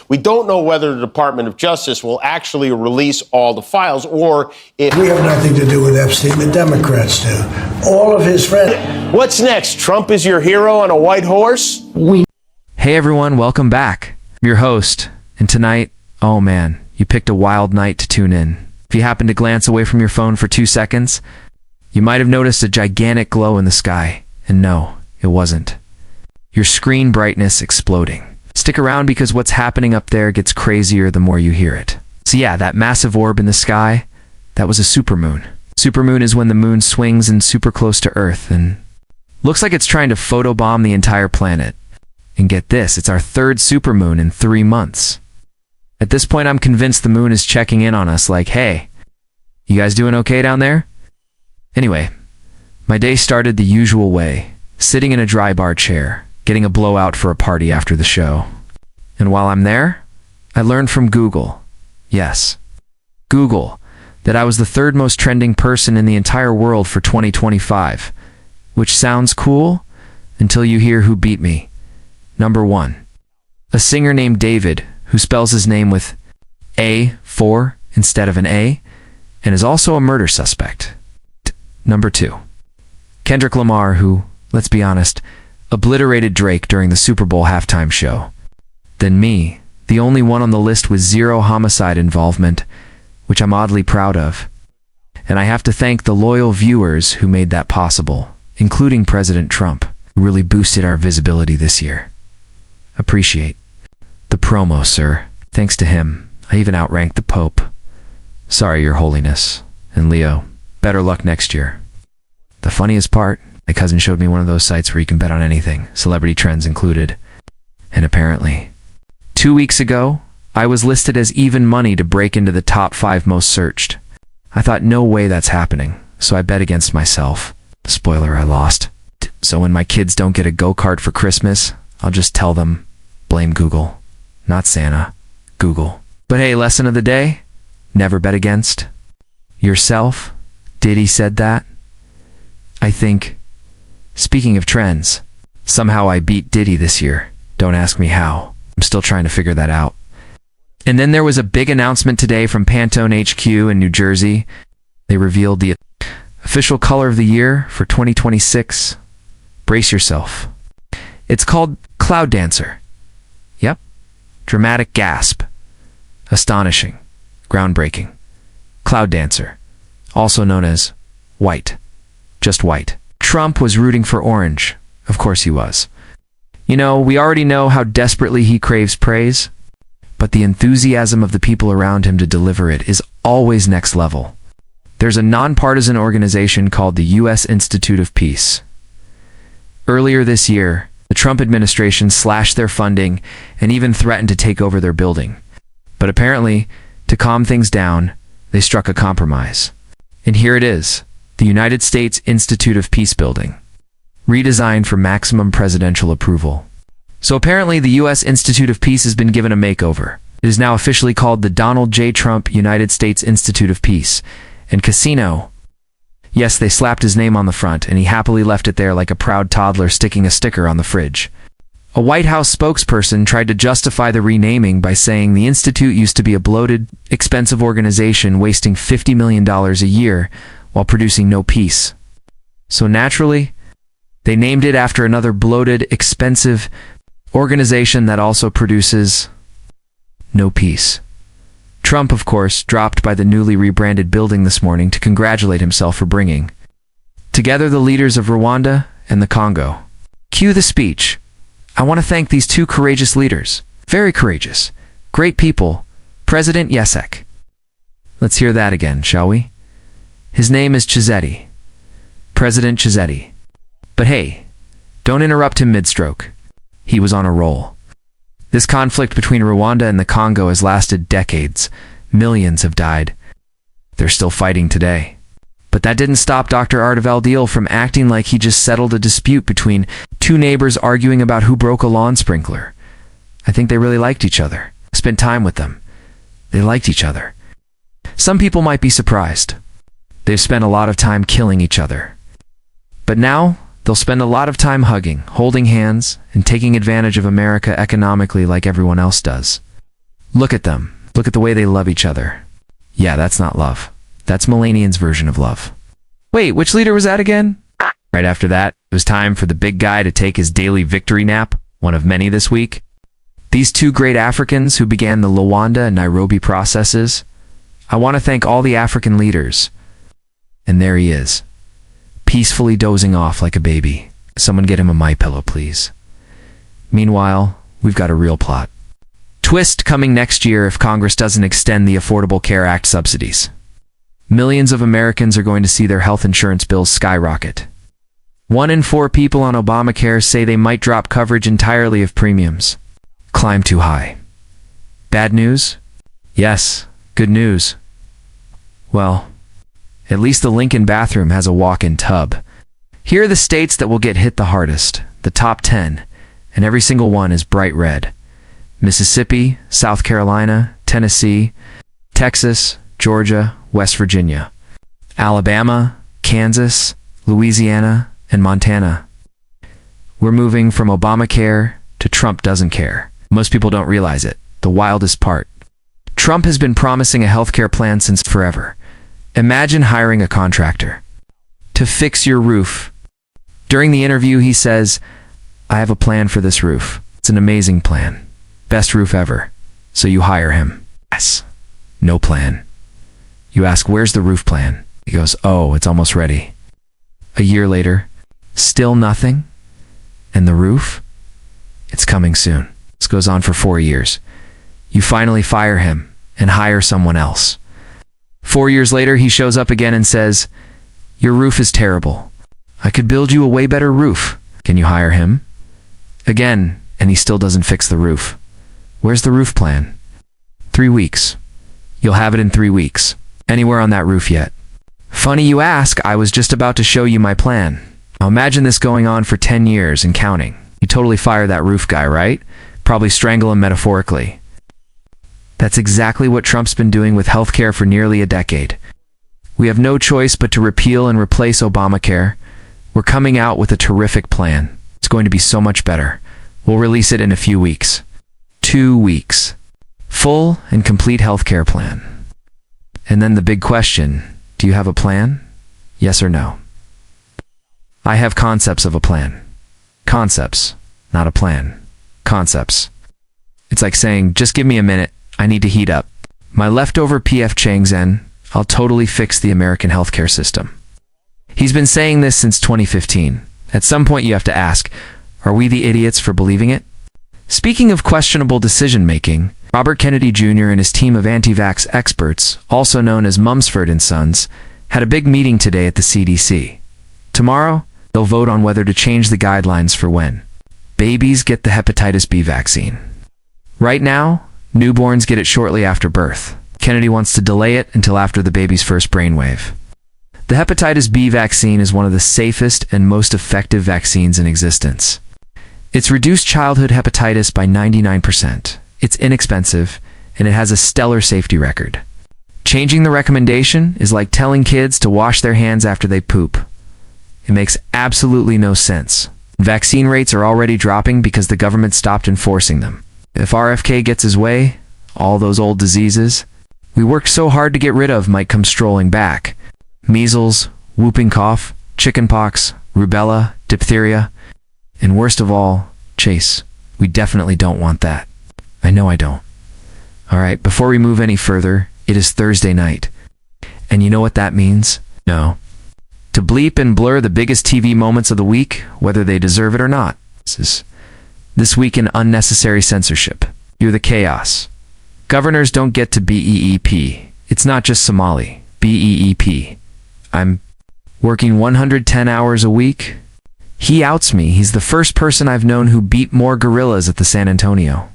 We don't know whether the Department of Justice will actually release all the files or if... We have nothing to do with Epstein. The Democrats do. All of his friends. What's next? Trump is your hero on a white horse? Hey everyone, welcome back. I'm your host, and tonight, oh man, you picked a wild night to tune in. If you happen to glance away from your phone for 2 seconds, you might have noticed a gigantic glow in the sky. And no, it wasn't. Your screen brightness exploding. Stick around because what's happening up there gets crazier the more you hear it. So yeah, that massive orb in the sky, that was a supermoon. Supermoon is when the moon swings in super close to Earth and looks like it's trying to photobomb the entire planet. And get this, it's our third supermoon in 3 months. At this point, I'm convinced the moon is checking in on us like, hey, you guys doing okay down there? Anyway, my day started the usual way, sitting in a dry bar chair, getting a blowout for a party after the show. And while I'm there, I learned from Google, yes, Google, that I was the third most trending person in the entire world for 2025, which sounds cool until you hear who beat me. Number 1, a singer named David, who spells his name with A4 instead of an A, and is also a murder suspect. Number 2, Kendrick Lamar, who, let's be honest, obliterated Drake during the Super Bowl halftime show. Then me, the only one on the list with 0 homicide involvement, which I'm oddly proud of. And I have to thank the loyal viewers who made that possible, including President Trump, who really boosted our visibility this year. Appreciate the promo, sir. Thanks to him, I even outranked the Pope. Sorry, Your Holiness. And Leo, better luck next year. The funniest part, my cousin showed me one of those sites where you can bet on anything, celebrity trends included. And apparently, 2 weeks ago, I was listed as even money to break into the top 5 most searched. I thought, no way that's happening, so I bet against myself. Spoiler, I lost. So when my kids don't get a go-kart for Christmas, I'll just tell them, blame Google. Not Santa, Google. But hey, lesson of the day, never bet against yourself. Diddy said that. I think, speaking of trends, somehow I beat Diddy this year. Don't ask me how. I'm still trying to figure that out. And then there was a big announcement today from Pantone HQ in New Jersey. They revealed the official color of the year for 2026. Brace yourself. It's called Cloud Dancer. Yep. Dramatic gasp. Astonishing. Groundbreaking. Cloud Dancer. Also known as white. Just white. Trump was rooting for orange. Of course he was. You know, we already know how desperately he craves praise, but the enthusiasm of the people around him to deliver it is always next level. There's a nonpartisan organization called the U.S. Institute of Peace. Earlier this year, the Trump administration slashed their funding and even threatened to take over their building. But apparently, to calm things down, they struck a compromise. And here it is, the United States Institute of Peace Building, redesigned for maximum presidential approval. So apparently the U.S. Institute of Peace has been given a makeover. It is now officially called the Donald J. Trump United States Institute of Peace. And Casino, yes, they slapped his name on the front, and he happily left it there like a proud toddler sticking a sticker on the fridge. A White House spokesperson tried to justify the renaming by saying the institute used to be a bloated, expensive organization wasting $50 million a year while producing no peace. So naturally, they named it after another bloated, expensive organization that also produces no peace. Trump, of course, dropped by the newly rebranded building this morning to congratulate himself for bringing together the leaders of Rwanda and the Congo. Cue the speech. I want to thank these 2 courageous leaders. Very courageous. Great people. President Yesek. Let's hear that again, shall we? His name is Chizetti. President Chizetti. But hey, don't interrupt him mid-stroke. He was on a roll. This conflict between Rwanda and the Congo has lasted decades. Millions have died. They're still fighting today. But that didn't stop Dr. Ardavaldiel from acting like he just settled a dispute between 2 neighbors arguing about who broke a lawn sprinkler. I think they really liked each other. Spent time with them. They liked each other. Some people might be surprised. They've spent a lot of time killing each other. But now, they'll spend a lot of time hugging, holding hands, and taking advantage of America economically like everyone else does. Look at them. Look at the way they love each other. Yeah, that's not love. That's Melanian's version of love. Wait, which leader was that again? Right after that, it was time for the big guy to take his daily victory nap, one of many this week. These two great Africans who began the Luanda and Nairobi processes. I want to thank all the African leaders. And there he is, peacefully dozing off like a baby. Someone get him a MyPillow, please. Meanwhile, we've got a real plot. Twist coming next year if Congress doesn't extend the Affordable Care Act subsidies. Millions of Americans are going to see their health insurance bills skyrocket. 1 in 4 people on Obamacare say they might drop coverage entirely if premiums climb too high. Bad news? Yes. Good news. Well, at least the Lincoln bathroom has a walk-in tub. Here are the states that will get hit the hardest, the top 10, and every single one is bright red. Mississippi, South Carolina, Tennessee, Texas, Georgia, West Virginia, Alabama, Kansas, Louisiana, and Montana. We're moving from Obamacare to Trump doesn't care. Most people don't realize it. The wildest part. Trump has been promising a healthcare plan since forever. Imagine hiring a contractor to fix your roof. During the interview, he says, I have a plan for this roof. It's an amazing plan. Best roof ever. So you hire him. Yes. No plan. You ask, where's the roof plan? He goes, oh, it's almost ready. A year later, still nothing? And the roof? It's coming soon. This goes on for 4 years. You finally fire him and hire someone else. 4 years later, he shows up again and says, your roof is terrible. I could build you a way better roof. Can you hire him? Again, and he still doesn't fix the roof. Where's the roof plan? 3 weeks. You'll have it in 3 weeks. Anywhere on that roof yet? Funny you ask, I was just about to show you my plan. Now imagine this going on for 10 years and counting. You totally fire that roof guy, right? Probably strangle him metaphorically. That's exactly what Trump's been doing with healthcare for nearly a decade. We have no choice but to repeal and replace Obamacare. We're coming out with a terrific plan. It's going to be so much better. We'll release it in a few weeks. 2 weeks. Full and complete healthcare plan. And then the big question, do you have a plan? Yes or no? I have concepts of a plan. Concepts, not a plan. Concepts. It's like saying, just give me a minute, I need to heat up. My leftover PF Chang's I'll totally fix the American healthcare system. He's been saying this since 2015. At some point you have to ask, are we the idiots for believing it? Speaking of questionable decision-making, Robert Kennedy Jr. and his team of anti-vax experts, also known as Mumsford and Sons, had a big meeting today at the CDC. Tomorrow, they'll vote on whether to change the guidelines for when babies get the hepatitis B vaccine. Right now, newborns get it shortly after birth. Kennedy wants to delay it until after the baby's first brainwave. The hepatitis B vaccine is one of the safest and most effective vaccines in existence. It's reduced childhood hepatitis by 99%. It's inexpensive, and it has a stellar safety record. Changing the recommendation is like telling kids to wash their hands after they poop. It makes absolutely no sense. Vaccine rates are already dropping because the government stopped enforcing them. If RFK gets his way, all those old diseases we worked so hard to get rid of might come strolling back. Measles, whooping cough, chickenpox, rubella, diphtheria, and worst of all, Chase. We definitely don't want that. I know I don't. All right, before we move any further, it is Thursday night. And you know what that means? No. To bleep and blur the biggest TV moments of the week, whether they deserve it or not. This week in unnecessary censorship. You're the chaos. Governors don't get to BEEP. It's not just Somali. BEEP. I'm working 110 hours a week. He outs me. He's the first person I've known who beat more gorillas at the San Antonio.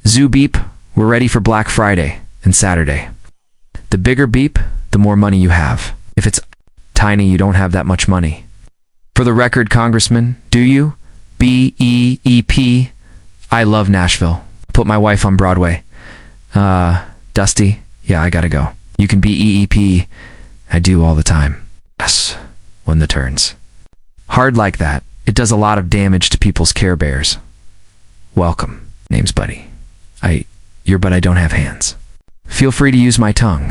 Zoo beep, we're ready for Black Friday and Saturday. The bigger beep, the more money you have. If it's tiny, you don't have that much money. For the record, Congressman, do you? BEEP. I love Nashville. Put my wife on Broadway. Dusty, yeah, I gotta go. You can BEEP. I do all the time. Yes, when the turns. Hard like that, it does a lot of damage to people's Care Bears. Welcome. Name's Buddy. but I don't have hands. Feel free to use my tongue.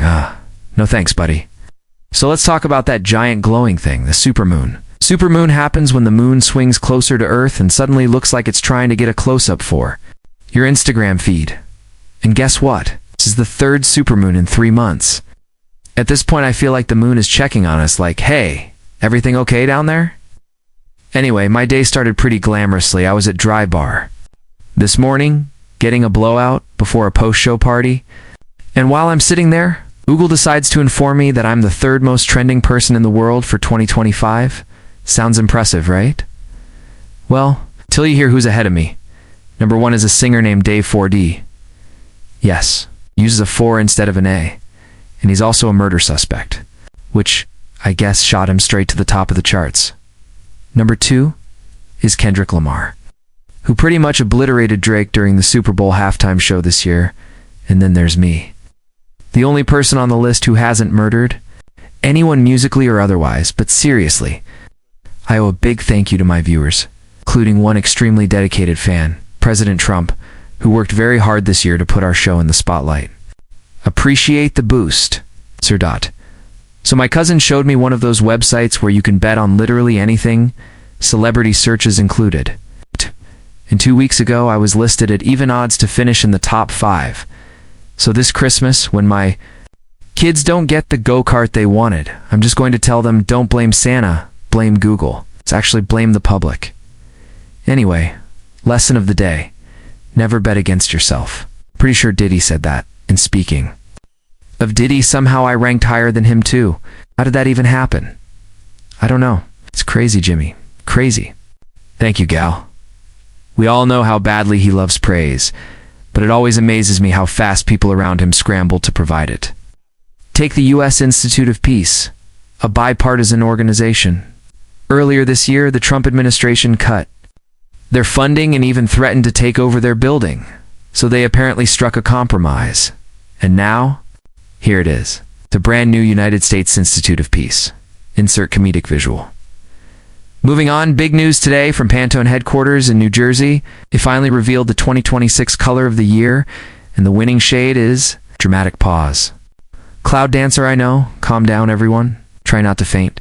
No thanks, buddy. So let's talk about that giant glowing thing, the supermoon. Supermoon happens when the moon swings closer to Earth and suddenly looks like it's trying to get a close-up for your Instagram feed. And guess what? This is the third supermoon in 3 months. At this point, I feel like the moon is checking on us like, hey, everything okay down there? Anyway, my day started pretty glamorously. I was at Dry Bar this morning, getting a blowout before a post-show party. And while I'm sitting there, Google decides to inform me that I'm the third most trending person in the world for 2025. Sounds impressive, right? Well, till you hear who's ahead of me. Number 1 is a singer named Dave 4D. Yes, uses a 4 instead of an A. And he's also a murder suspect, which, I guess, shot him straight to the top of the charts. Number 2 is Kendrick Lamar, who pretty much obliterated Drake during the Super Bowl halftime show this year. And then there's me, the only person on the list who hasn't murdered anyone musically or otherwise. But seriously, I owe a big thank you to my viewers, including one extremely dedicated fan, President Trump, who worked very hard this year to put our show in the spotlight. Appreciate the boost, Sir Dot. So my cousin showed me one of those websites where you can bet on literally anything, celebrity searches included. And 2 weeks ago, I was listed at even odds to finish in the top 5. So this Christmas, when my kids don't get the go-kart they wanted, I'm just going to tell them, don't blame Santa, blame Google. It's actually blame the public. Anyway, lesson of the day. Never bet against yourself. Pretty sure Diddy said that. And speaking of Diddy, somehow I ranked higher than him too. How did that even happen? I don't know. It's crazy, Jimmy. Crazy. Thank you, gal. We all know how badly he loves praise, but it always amazes me how fast people around him scramble to provide it. Take the U.S. Institute of Peace, a bipartisan organization. Earlier this year, the Trump administration cut their funding and even threatened to take over their building. So they apparently struck a compromise. And now, here it is. The brand new United States Institute of Peace. Insert comedic visual. Moving on, big news today from Pantone headquarters in New Jersey. They finally revealed the 2026 color of the year, and the winning shade is dramatic pause. Cloud dancer, I know. Calm down, everyone. Try not to faint.